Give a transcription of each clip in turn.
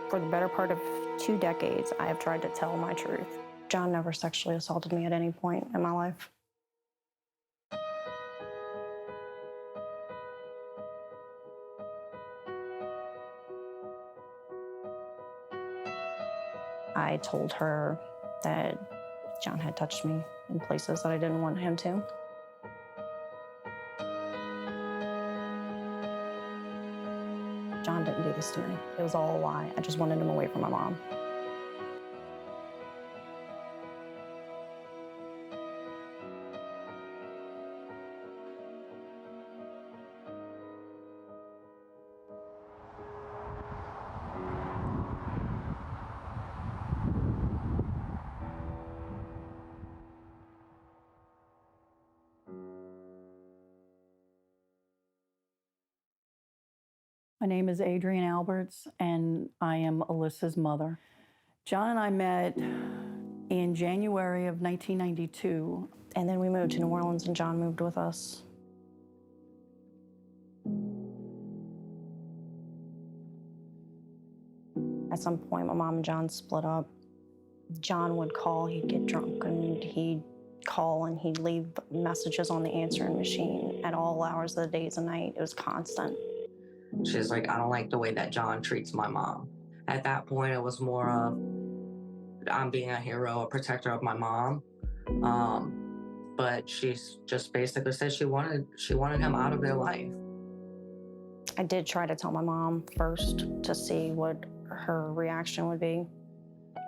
For the better part of 2 decades, I have tried to tell my truth. John never sexually assaulted me at any point in my life. I told her that John had touched me in places that I didn't want him to. John didn't do this to me. It was all a lie. I just wanted him away from my mom. My name is Adrienne Alberts, and I am Alyssa's mother. John and I met in January of 1992. And then we moved to New Orleans, and John moved with us. At some point, my mom and John split up. John would call, he'd get drunk, and he'd call and he'd leave messages on the answering machine at all hours of the days and night. It was constant. She's like, I don't like the way that John treats my mom. At that point, it was more of, I'm being a hero, a protector of my mom. But she just basically said she wanted him out of their life. I did try to tell my mom first to see what her reaction would be.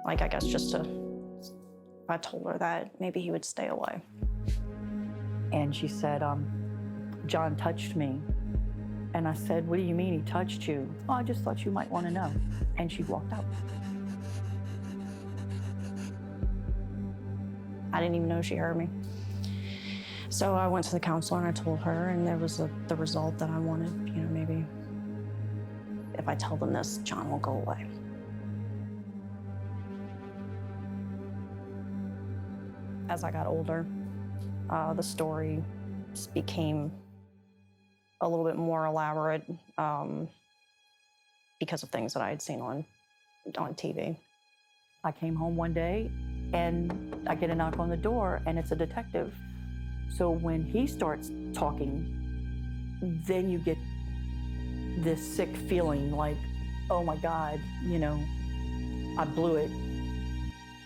Like, I guess just to, I told her that maybe he would stay away. And she said, John touched me. And I said, what do you mean he touched you? Oh, I just thought you might want to know. And she walked out. I didn't even know she heard me. So I went to the counselor and I told her, and there was the result that I wanted. You know, maybe if I tell them this, John will go away. As I got older, the story became a little bit more elaborate because of things that I had seen on TV. I came home one day and I get a knock on the door and it's a detective. So when he starts talking, then you get this sick feeling like, oh my God, you know, I blew it.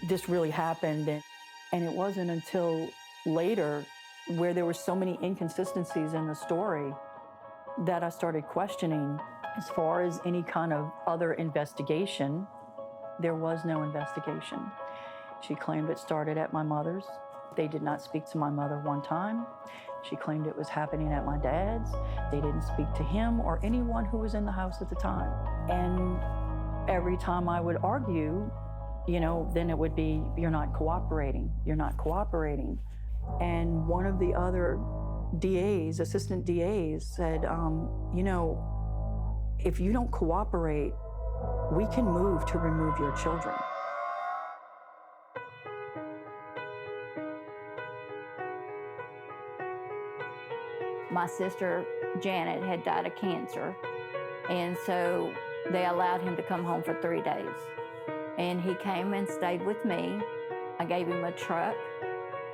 This really happened. And it wasn't until later, where there were so many inconsistencies in the story, that I started questioning. As far as any kind of other investigation, there was no investigation. She claimed it started at my mother's. They did not speak to my mother one time. She claimed it was happening at my dad's. They didn't speak to him or anyone who was in the house at the time. And every time I would argue, you know, then it would be, you're not cooperating, you're not cooperating. And one of the other DAs, assistant DAs, said, you know, if you don't cooperate, we can move to remove your children. My sister, Janet, had died of cancer, and so they allowed him to come home for 3 days. And he came and stayed with me. I gave him a truck.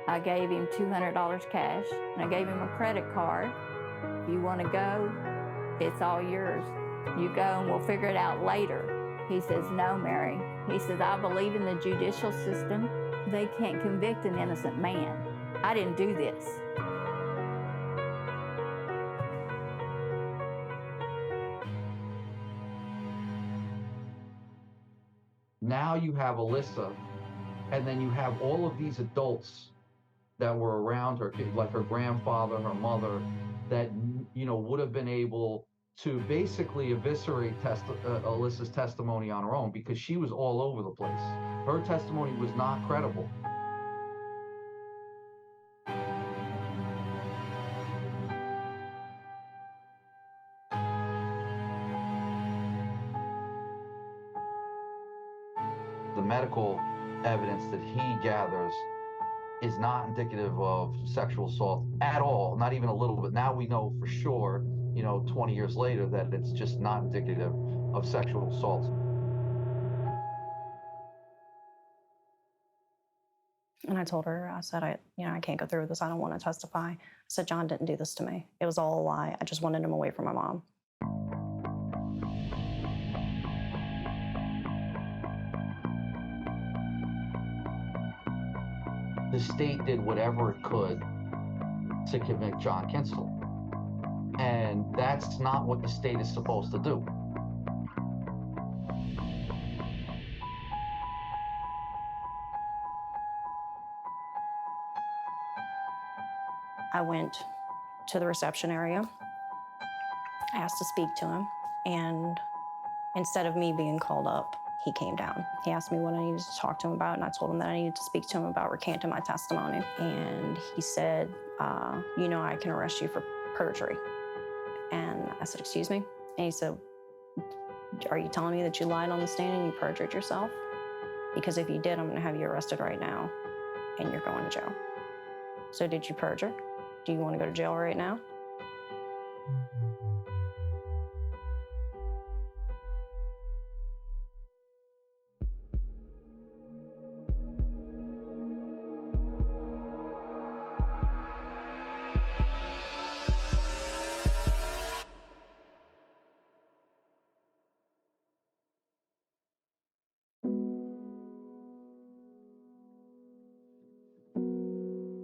I gave him $200 cash, and I gave him a credit card. If you want to go, it's all yours. You go and we'll figure it out later. He says, no, Mary. He says, I believe in the judicial system. They can't convict an innocent man. I didn't do this. Now you have Alyssa, and then you have all of these adults that were around her, like her grandfather, her mother, that, you know, would have been able to basically eviscerate Alyssa's testimony on her own, because she was all over the place. Her testimony was not credible. The medical evidence that he gathers is not indicative of sexual assault at all, not even a little bit. Now we know for sure, you know, 20 years later, that it's just not indicative of sexual assault. And I told her, I said, I can't go through with this. I don't want to testify. I said, John didn't do this to me. It was all a lie. I just wanted him away from my mom. The state did whatever it could to convict John Kinsel. And that's not what the state is supposed to do. I went to the reception area, asked to speak to him, and instead of me being called up, he came down. He asked me what I needed to talk to him about, and I told him that I needed to speak to him about recanting my testimony. And he said, I can arrest you for perjury. And I said, excuse me? And he said, are you telling me that you lied on the stand and you perjured yourself? Because if you did, I'm gonna have you arrested right now, and you're going to jail. So did you perjure? Do you want to go to jail right now?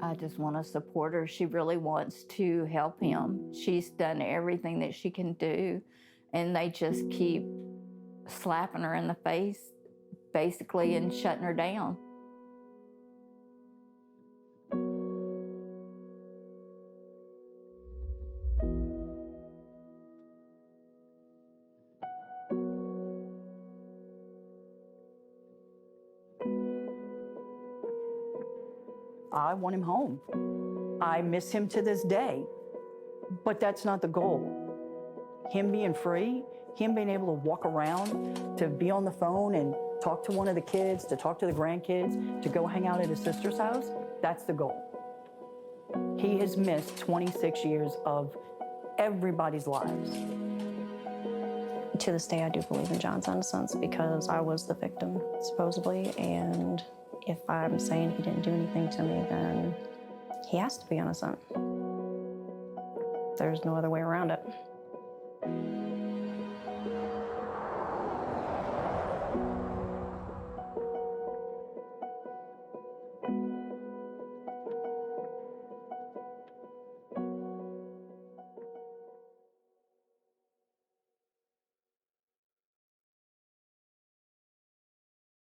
I just want to support her. She really wants to help him. She's done everything that she can do, and they just keep slapping her in the face, basically, and shutting her down. I want him home. I miss him to this day, but that's not the goal. Him being free, him being able to walk around, to be on the phone and talk to one of the kids, to talk to the grandkids, to go hang out at his sister's house, that's the goal. He has missed 26 years of everybody's lives. To this day, I do believe in John's innocence because I was the victim, supposedly, and if I'm saying he didn't do anything to me, then he has to be innocent. There's no other way around it.